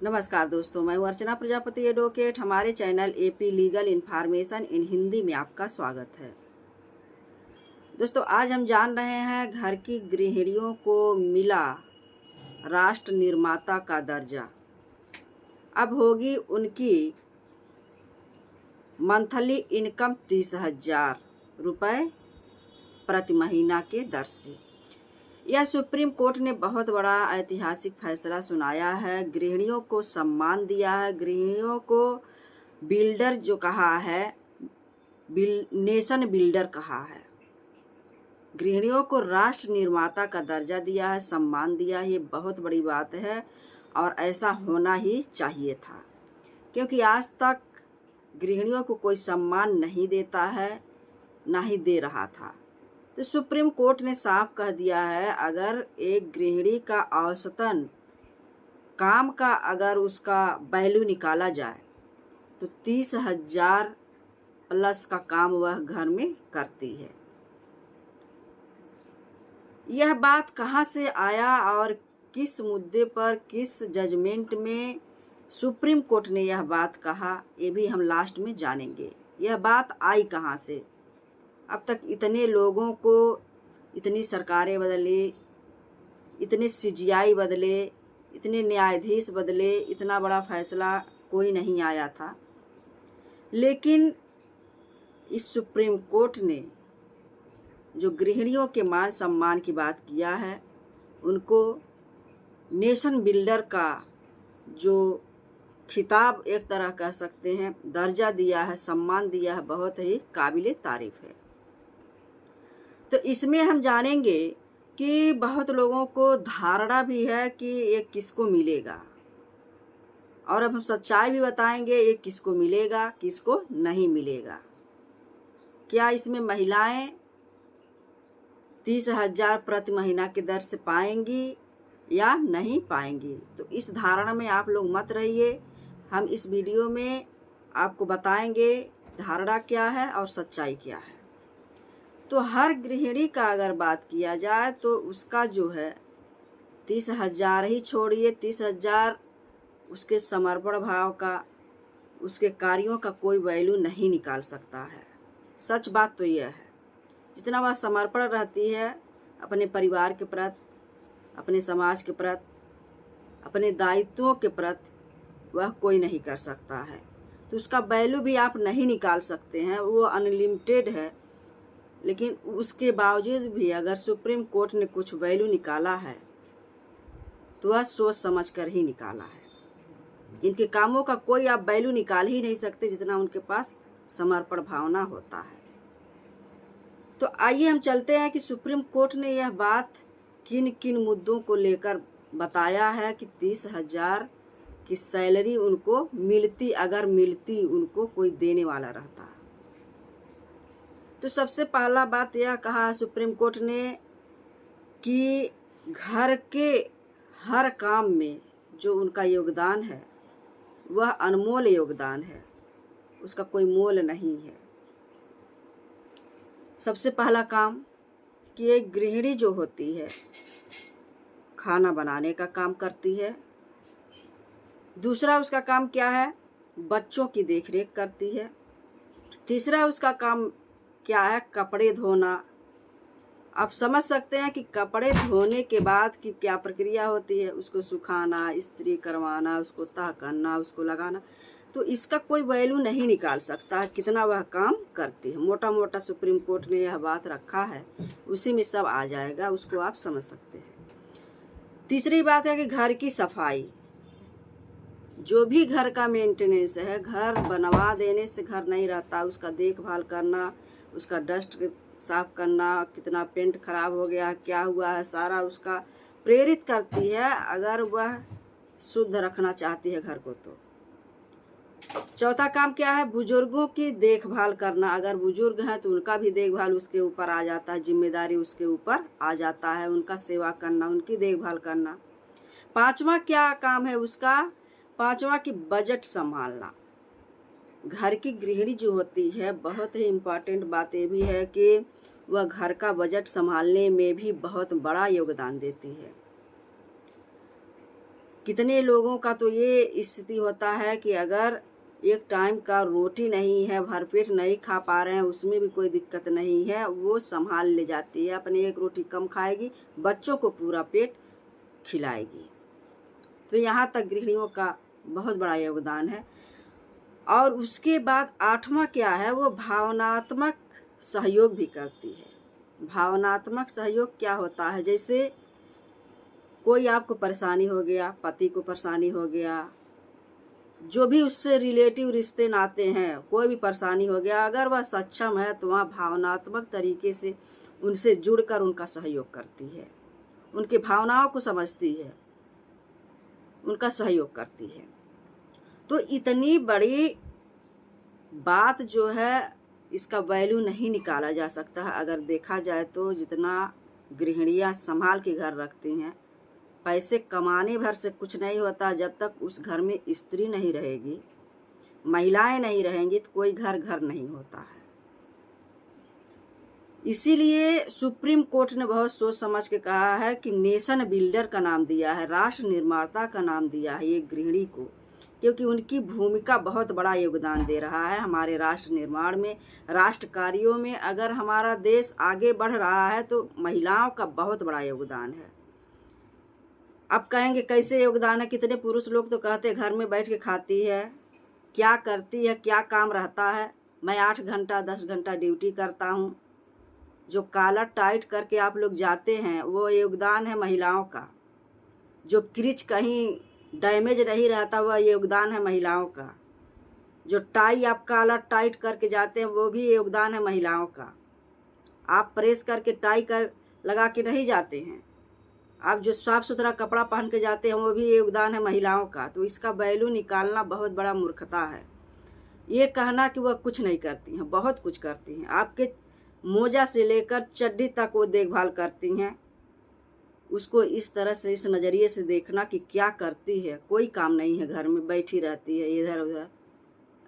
नमस्कार दोस्तों, मैं हूं अर्चना प्रजापति एडवोकेट। हमारे channel AP legal information in Hindi में आपका स्वागत है। दोस्तों, आज हम जान रहे हैं घर की गृहिणियों को मिला राष्ट्र निर्माता का दर्जा। अब होगी उनकी मंथली इनकम 30,000 रुपये प्रति महीना के दर से। यह सुप्रीम कोर्ट ने बहुत बड़ा ऐतिहासिक फैसला सुनाया है। गृहिणियों को सम्मान दिया है, गृहिणियों को बिल्डर जो कहा है, नेशन बिल्डर कहा है, गृहिणियों को राष्ट्र निर्माता का दर्जा दिया है, सम्मान दिया है। ये बहुत बड़ी बात है और ऐसा होना ही चाहिए था, क्योंकि आज तक गृहिणियों को कोई सम्मान नहीं देता है, ना ही दे रहा था। तो सुप्रीम कोर्ट ने साफ कह दिया है, अगर एक गृहिणी का औसतन काम का अगर उसका वैल्यू निकाला जाए तो 30,000 प्लस का काम वह घर में करती है। यह बात कहाँ से आया और किस मुद्दे पर, किस जजमेंट में सुप्रीम कोर्ट ने यह बात कहा, ये भी हम लास्ट में जानेंगे। यह बात आई कहाँ से? अब तक इतने लोगों को, इतनी सरकारें बदली, इतने सीजीआई बदले, इतने न्यायाधीश बदले, इतना बड़ा फैसला कोई नहीं आया था। लेकिन इस सुप्रीम कोर्ट ने जो गृहिणियों के मान सम्मान की बात किया है, उनको नेशन बिल्डर का जो खिताब एक तरह कह सकते हैं, दर्जा दिया है, सम्मान दिया है, बहुत ही काबिले तारीफ है। तो इसमें हम जानेंगे कि बहुत लोगों को धारणा भी है कि ये किसको मिलेगा, और अब हम सच्चाई भी बताएंगे ये किसको मिलेगा, किसको नहीं मिलेगा। क्या इसमें महिलाएं 30,000 प्रति महीना के दर से पाएंगी या नहीं पाएंगी? तो इस धारणा में आप लोग मत रहिए। हम इस वीडियो में आपको बताएंगे धारणा क्या है और सच्चाई क्या है। तो हर गृहिणी का अगर बात किया जाए तो उसका जो है 30,000 ही छोड़िए, 30,000 उसके समर्पण भाव का, उसके कार्यों का कोई वैल्यू नहीं निकाल सकता है। सच बात तो यह है, जितना वह समर्पण रहती है अपने परिवार के प्रति, अपने समाज के प्रति, अपने दायित्वों के प्रति, वह कोई नहीं कर सकता है। तो उसका वैल्यू भी आप नहीं निकाल सकते हैं, वो अनलिमिटेड है। लेकिन उसके बावजूद भी अगर सुप्रीम कोर्ट ने कुछ वैल्यू निकाला है तो वह सोच समझ कर ही निकाला है। इनके कामों का कोई आप वैल्यू निकाल ही नहीं सकते जितना उनके पास समर्पण भावना होता है। तो आइए हम चलते हैं कि सुप्रीम कोर्ट ने यह बात किन किन मुद्दों को लेकर बताया है कि 30,000 की सैलरी उनको मिलती, अगर मिलती, उनको कोई देने वाला रहता। तो सबसे पहला बात यह कहा सुप्रीम कोर्ट ने कि घर के हर काम में जो उनका योगदान है वह अनमोल योगदान है, उसका कोई मोल नहीं है। सबसे पहला काम कि एक गृहिणी जो होती है खाना बनाने का काम करती है। दूसरा उसका काम क्या है? बच्चों की देखरेख करती है। तीसरा उसका काम क्या है? कपड़े धोना। आप समझ सकते हैं कि कपड़े धोने के बाद की क्या प्रक्रिया होती है, उसको सुखाना, इस्त्री करवाना, उसको तह करना, उसको लगाना। तो इसका कोई वैल्यू नहीं निकाल सकता कितना वह काम करती है। मोटा मोटा सुप्रीम कोर्ट ने यह बात रखा है, उसी में सब आ जाएगा, उसको आप समझ सकते हैं। तीसरी बात है कि घर की सफाई, जो भी घर का मेंटेनेंस है, घर बनवा देने से घर नहीं रहता, उसका देखभाल करना, उसका डस्ट साफ करना, कितना पेंट खराब हो गया, क्या हुआ है, सारा उसका प्रेरित करती है अगर वह शुद्ध रखना चाहती है घर को। तो चौथा काम क्या है? बुजुर्गों की देखभाल करना। अगर बुजुर्ग हैं तो उनका भी देखभाल उसके ऊपर आ जाता है, जिम्मेदारी उसके ऊपर आ जाता है, उनका सेवा करना, उनकी देखभाल करना। पांचवा क्या काम है उसका? पांचवा की बजट संभालना। घर की गृहिणी जो होती है, बहुत ही इम्पॉर्टेंट बात ये भी है कि वह घर का बजट संभालने में भी बहुत बड़ा योगदान देती है। कितने लोगों का तो ये स्थिति होता है कि अगर एक टाइम का रोटी नहीं है, भरपेट नहीं खा पा रहे हैं, उसमें भी कोई दिक्कत नहीं है, वो संभाल ले जाती है, अपने एक रोटी कम खाएगी, बच्चों को पूरा पेट खिलाएगी। तो यहाँ तक गृहिणियों का बहुत बड़ा योगदान है। और उसके बाद 8वां क्या है, वो भावनात्मक सहयोग भी करती है। भावनात्मक सहयोग क्या होता है, जैसे कोई आपको परेशानी हो गया, पति को परेशानी हो गया, जो भी उससे रिलेटिव रिश्ते नाते हैं, कोई भी परेशानी हो गया, अगर वह सक्षम है तो वह भावनात्मक तरीके से उनसे जुड़कर उनका सहयोग करती है, उनकी भावनाओं को समझती है, उनका सहयोग करती है। तो इतनी बड़ी बात जो है, इसका वैल्यू नहीं निकाला जा सकता है। अगर देखा जाए तो जितना गृहिणियाँ संभाल के घर रखती हैं, पैसे कमाने भर से कुछ नहीं होता। जब तक उस घर में स्त्री नहीं रहेगी, महिलाएं नहीं रहेंगी, तो कोई घर घर नहीं होता है। इसीलिए सुप्रीम कोर्ट ने बहुत सोच समझ के कहा है कि नेशन बिल्डर का नाम दिया है, राष्ट्र निर्माता का नाम दिया है ये गृहिणी को, क्योंकि उनकी भूमिका बहुत बड़ा योगदान दे रहा है हमारे राष्ट्र निर्माण में, राष्ट्र कार्यों में। अगर हमारा देश आगे बढ़ रहा है तो महिलाओं का बहुत बड़ा योगदान है। अब कहेंगे कैसे योगदान है, कितने पुरुष लोग तो कहते हैं घर में बैठ के खाती है, क्या करती है, क्या काम रहता है। मैं 8 घंटा 10 घंटा ड्यूटी करता हूँ। जो कॉलर टाइट करके आप लोग जाते हैं, वो योगदान है महिलाओं का। जो क्रिच कहीं डैमेज नहीं रहता, वह योगदान है महिलाओं का। जो टाई आप कॉलर टाइट करके जाते हैं, वो भी योगदान है महिलाओं का। आप प्रेस करके टाई कर लगा के नहीं जाते हैं, आप जो साफ सुथरा कपड़ा पहन के जाते हैं, वो भी योगदान है महिलाओं का। तो इसका वैल्यू निकालना बहुत बड़ा मूर्खता है। ये कहना कि वह कुछ नहीं करती हैं, बहुत कुछ करती हैं। आपके मोजा से लेकर चड्डी तक वो देखभाल करती हैं। उसको इस तरह से, इस नज़रिए से देखना कि क्या करती है। कोई काम नहीं है, घर में बैठी रहती है इधर उधर,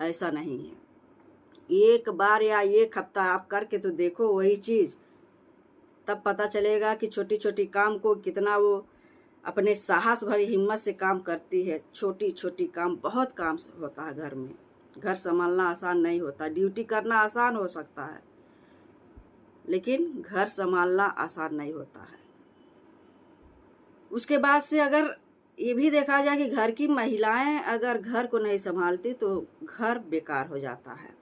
ऐसा नहीं है। एक बार या एक हफ्ता आप करके तो देखो वही चीज़, तब पता चलेगा कि छोटी छोटी काम को कितना वो अपने साहस भरी हिम्मत से काम करती है। छोटी छोटी काम, बहुत काम होता है घर में। घर संभालना आसान नहीं होता। ड्यूटी करना आसान हो सकता है, लेकिन घर संभालना आसान नहीं होता है। उसके बाद से अगर ये भी देखा जाए कि घर की महिलाएं अगर घर को नहीं संभालती तो घर बेकार हो जाता है।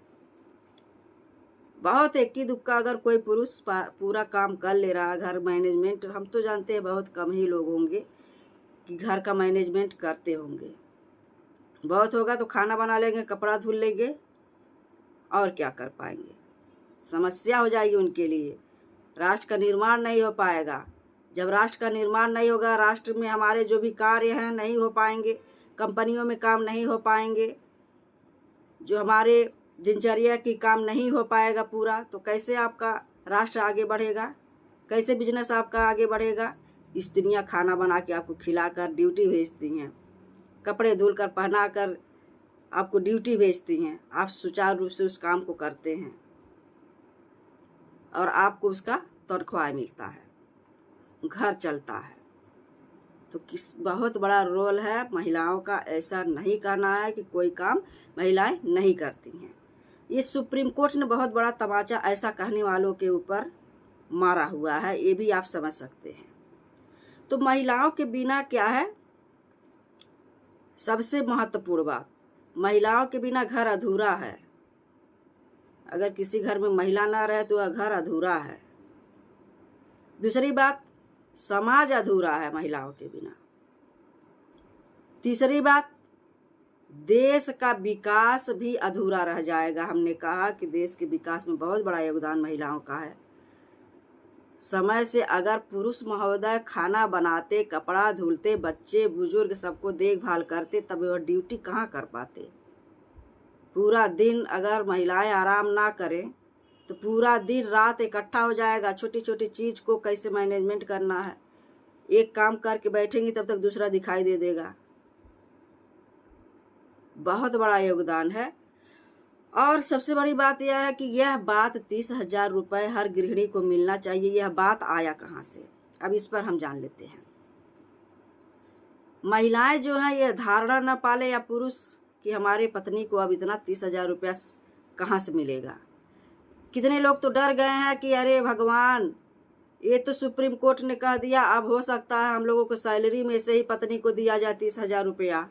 बहुत इक्की दुक्का अगर कोई पुरुष पूरा काम कर ले रहा है, घर मैनेजमेंट, हम तो जानते हैं बहुत कम ही लोग होंगे कि घर का मैनेजमेंट करते होंगे। बहुत होगा तो खाना बना लेंगे, कपड़ा धुल लेंगे, और क्या कर पाएंगे। समस्या हो जाएगी उनके लिए। राष्ट्र का निर्माण नहीं हो पाएगा। जब राष्ट्र का निर्माण नहीं होगा, राष्ट्र में हमारे जो भी कार्य हैं नहीं हो पाएंगे, कंपनियों में काम नहीं हो पाएंगे, जो हमारे दिनचर्या की काम नहीं हो पाएगा पूरा, तो कैसे आपका राष्ट्र आगे बढ़ेगा, कैसे बिजनेस आपका आगे बढ़ेगा। स्त्रियां खाना बना के आपको खिलाकर ड्यूटी भेजती हैं, कपड़े धुल कर पहना कर आपको ड्यूटी भेजती हैं। आप सुचारू रूप से उस काम को करते हैं और आपको उसका तनख्वाह मिलता है, घर चलता है। तो बहुत बड़ा रोल है महिलाओं का। ऐसा नहीं कहना है कि कोई काम महिलाएं नहीं करती हैं। ये सुप्रीम कोर्ट ने बहुत बड़ा तमाचा ऐसा कहने वालों के ऊपर मारा हुआ है, ये भी आप समझ सकते हैं। तो महिलाओं के बिना क्या है, सबसे महत्वपूर्ण बात, महिलाओं के बिना घर अधूरा है। अगर किसी घर में महिला ना रहे तो वह घर अधूरा है। दूसरी बात, समाज अधूरा है महिलाओं के बिना। तीसरी बात, देश का विकास भी अधूरा रह जाएगा। हमने कहा कि देश के विकास में बहुत बड़ा योगदान महिलाओं का है। समय से अगर पुरुष महोदय खाना बनाते, कपड़ा धुलते, बच्चे बुजुर्ग सबको देखभाल करते, तब वह ड्यूटी कहाँ कर पाते। पूरा दिन अगर महिलाएं आराम ना करें तो पूरा दिन रात इकट्ठा हो जाएगा। छोटी छोटी चीज़ को कैसे मैनेजमेंट करना है, एक काम करके बैठेंगी तब तक दूसरा दिखाई दे देगा। बहुत बड़ा योगदान है। और सबसे बड़ी बात यह है कि यह बात 30,000 रुपये हर गृहिणी को मिलना चाहिए। यह बात आया कहाँ से, अब इस पर हम जान लेते हैं। महिलाएं जो हैं ये धारणा न पाले या पुरुष कि हमारे पत्नी को अब इतना 30,000 रुपया कहाँ से मिलेगा। कितने लोग तो डर गए हैं कि अरे भगवान, ये तो सुप्रीम कोर्ट ने कह दिया, अब हो सकता है हम लोगों को सैलरी में से ही पत्नी को दिया जाए 30,000 रुपया,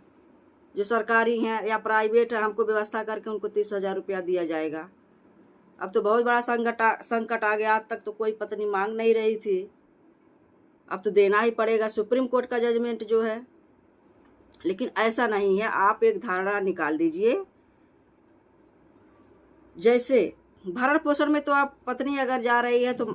जो सरकारी हैं या प्राइवेट है, हमको व्यवस्था करके उनको 30,000 रुपया दिया जाएगा। अब तो बहुत बड़ा संकट आ गया। आज तक तो कोई पत्नी मांग नहीं रही थी, अब तो देना ही पड़ेगा, सुप्रीम कोर्ट का जजमेंट जो है। लेकिन ऐसा नहीं है, आप एक धारणा निकाल दीजिए। जैसे भरण पोषण में तो आप पत्नी अगर जा रही है तो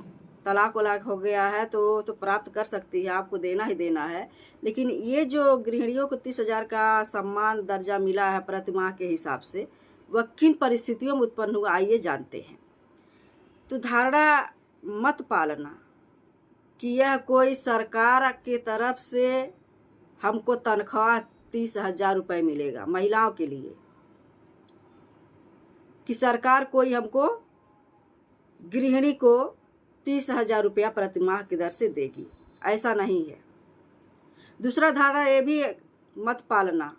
तलाक वलाक हो गया है तो प्राप्त कर सकती है, आपको देना ही देना है। लेकिन ये जो गृहिणियों को 30,000 का सम्मान दर्जा मिला है प्रतिमाह के हिसाब से, वह किन परिस्थितियों में उत्पन्न हुआ आइए जानते हैं। तो धारणा मत पालना कि यह कोई सरकार की तरफ से हमको तनख्वाह 30,000 रुपये मिलेगा महिलाओं के लिए, कि सरकार कोई हमको गृहिणी को 30,000 रुपया प्रतिमाह की दर से देगी, ऐसा नहीं है। दूसरा धारणा ये भी मत पालना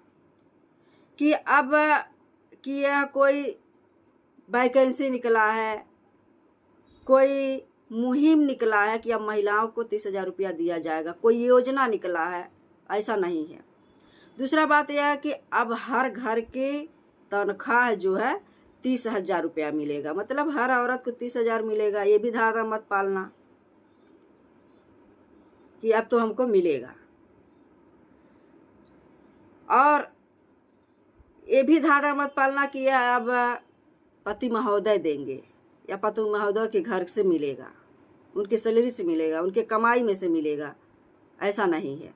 कि अब कि यह कोई वैकेंसी निकला है, कोई मुहिम निकला है कि अब महिलाओं को 30,000 रुपया दिया जाएगा, कोई योजना निकला है, ऐसा नहीं है। दूसरा बात यह है कि अब हर घर की तनख्वाह जो है 30,000 रुपया मिलेगा, मतलब हर औरत को 30,000 मिलेगा। ये भी धारणा मत पालना कि अब तो हमको मिलेगा। और ये भी धारणा मत पालना कि यह अब पति महोदय देंगे या पति महोदय के घर से मिलेगा, उनके सैलरी से मिलेगा, उनके कमाई में से मिलेगा, ऐसा नहीं है।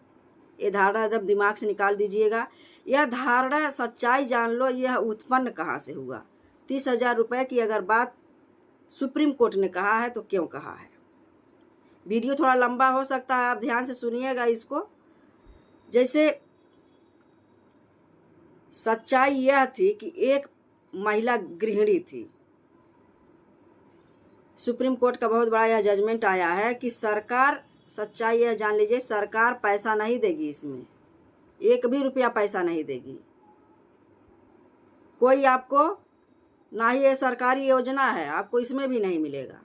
ये धारणा एकदम दिमाग से निकाल दीजिएगा। यह धारणा सच्चाई जान लो, यह उत्पन्न कहाँ से हुआ। 30,000 रुपये की अगर बात सुप्रीम कोर्ट ने कहा है तो क्यों कहा है। वीडियो थोड़ा लंबा हो सकता है, आप ध्यान से सुनिएगा इसको। जैसे सच्चाई यह थी कि एक महिला गृहिणी थी, सुप्रीम कोर्ट का बहुत बड़ा यह जजमेंट आया है कि सरकार, सच्चाई यह जान लीजिए, सरकार पैसा नहीं देगी, इसमें एक भी रुपया पैसा नहीं देगी कोई आपको, ना ही ये सरकारी योजना है, आपको इसमें भी नहीं मिलेगा।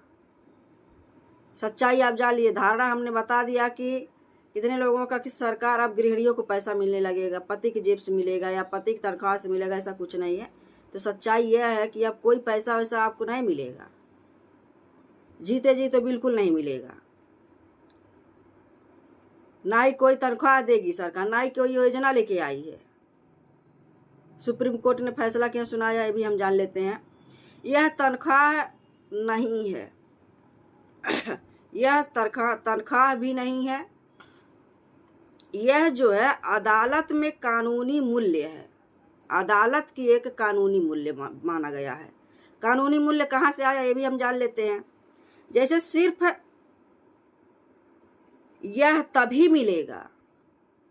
सच्चाई आप जान लीजिए। धारणा हमने बता दिया कि कितने लोगों का कि सरकार अब गृहिणियों को पैसा मिलने लगेगा, पति की जेब से मिलेगा या पति की तनख्वाह से मिलेगा, ऐसा कुछ नहीं है। तो सच्चाई यह है कि अब कोई पैसा वैसा आपको नहीं मिलेगा, जीते जी तो बिल्कुल नहीं मिलेगा। ना ही कोई तनख्वाह देगी सरकार, ना ही कोई योजना लेके आई है। सुप्रीम कोर्ट ने फैसला क्यों सुनाया ये भी हम जान लेते हैं। यह तनख्वाह नहीं है, यह तनख्वाह भी नहीं है, यह जो है अदालत में कानूनी मूल्य है, अदालत की एक कानूनी मूल्य माना गया है। कानूनी मूल्य कहाँ से आया ये भी हम जान लेते हैं। जैसे सिर्फ यह तभी मिलेगा,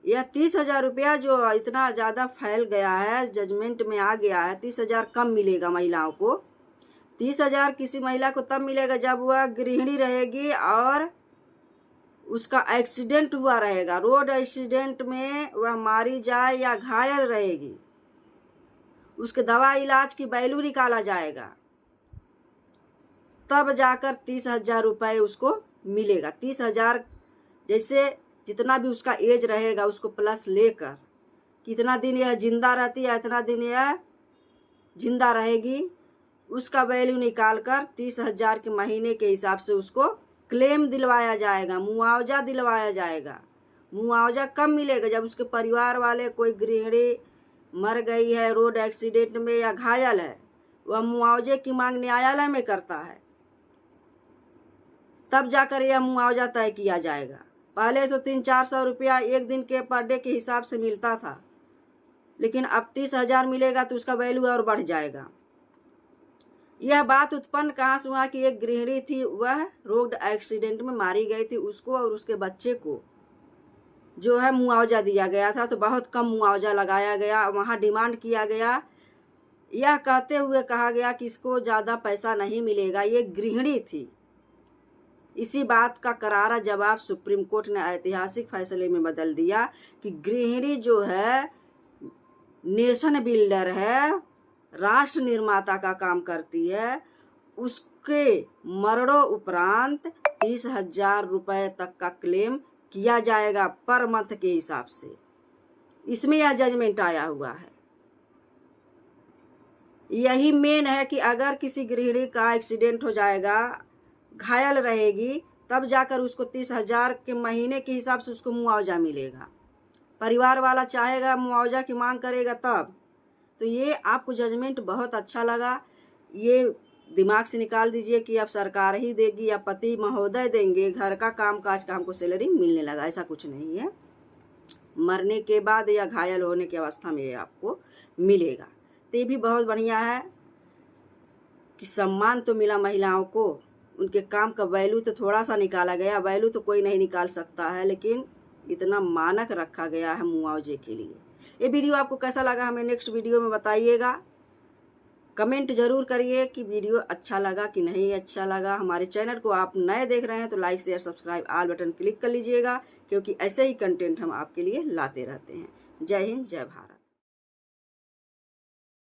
यह 30,000 रुपया जो इतना ज़्यादा फैल गया है, जजमेंट में आ गया है, 30,000 कम मिलेगा महिलाओं को। 30,000 किसी महिला को तब मिलेगा जब वह गृहिणी रहेगी और उसका एक्सीडेंट हुआ रहेगा, रोड एक्सीडेंट में वह मारी जाए या घायल रहेगी, उसके दवा इलाज की वैल्यू निकाला जाएगा, तब जाकर 30,000 रुपये उसको मिलेगा। 30,000 जैसे जितना भी उसका एज रहेगा उसको प्लस लेकर, कितना दिन यह जिंदा रहती है इतना दिन यह जिंदा रहेगी, उसका वैल्यू निकाल कर 30,000 के महीने के हिसाब से उसको क्लेम दिलवाया जाएगा, मुआवजा दिलवाया जाएगा। मुआवजा कब मिलेगा? जब उसके परिवार वाले, कोई गृहिणी मर गई है रोड एक्सीडेंट में या घायल है, वह मुआवजे की मांग न्यायालय में करता है, तब जाकर यह मुआवजा तय किया जाएगा। पहले तो 300-400 रुपया एक दिन के पर डे के हिसाब से मिलता था, लेकिन अब 30,000 मिलेगा तो उसका वैल्यू और बढ़ जाएगा। यह बात उत्पन्न कहाँ से हुआ कि एक गृहिणी थी, वह रोड एक्सीडेंट में मारी गई थी, उसको और उसके बच्चे को जो है मुआवजा दिया गया था, तो बहुत कम मुआवजा लगाया गया। वहाँ डिमांड किया गया, यह कहते हुए कहा गया कि इसको ज़्यादा पैसा नहीं मिलेगा। ये गृहिणी थी, इसी बात का करारा जवाब सुप्रीम कोर्ट ने ऐतिहासिक फैसले में बदल दिया कि गृहिणी जो है नेशन बिल्डर है, राष्ट्र निर्माता का काम करती है, उसके मरणों उपरांत 30,000 रुपये तक का क्लेम किया जाएगा पर मंथ के हिसाब से। इसमें यह जजमेंट आया हुआ है। यही मेन है कि अगर किसी गृहिणी का एक्सीडेंट हो जाएगा, घायल रहेगी, तब जाकर उसको 30,000 के महीने के हिसाब से उसको मुआवजा मिलेगा। परिवार वाला चाहेगा, मुआवजा की मांग करेगा तब। तो ये आपको जजमेंट बहुत अच्छा लगा, ये दिमाग से निकाल दीजिए कि अब सरकार ही देगी या पति महोदय देंगे, घर का काम काज का हमको सैलरी मिलने लगा, ऐसा कुछ नहीं है। मरने के बाद या घायल होने की अवस्था में ये आपको मिलेगा। तो ये भी बहुत बढ़िया है कि सम्मान तो मिला महिलाओं को, उनके काम का वैल्यू तो थोड़ा सा निकाला गया, वैल्यू तो कोई नहीं निकाल सकता है, लेकिन इतना मानक रखा गया है मुआवजे के लिए। ये वीडियो आपको कैसा लगा हमें नेक्स्ट वीडियो में बताइएगा। कमेंट जरूर करिए कि वीडियो अच्छा लगा कि नहीं अच्छा लगा। हमारे चैनल को आप नए देख रहे हैं तो like share subscribe all button click कर लीजिएगा, क्योंकि ऐसे ही कंटेंट हम आपके लिए लाते रहते हैं। जय हिंद, जय भारत।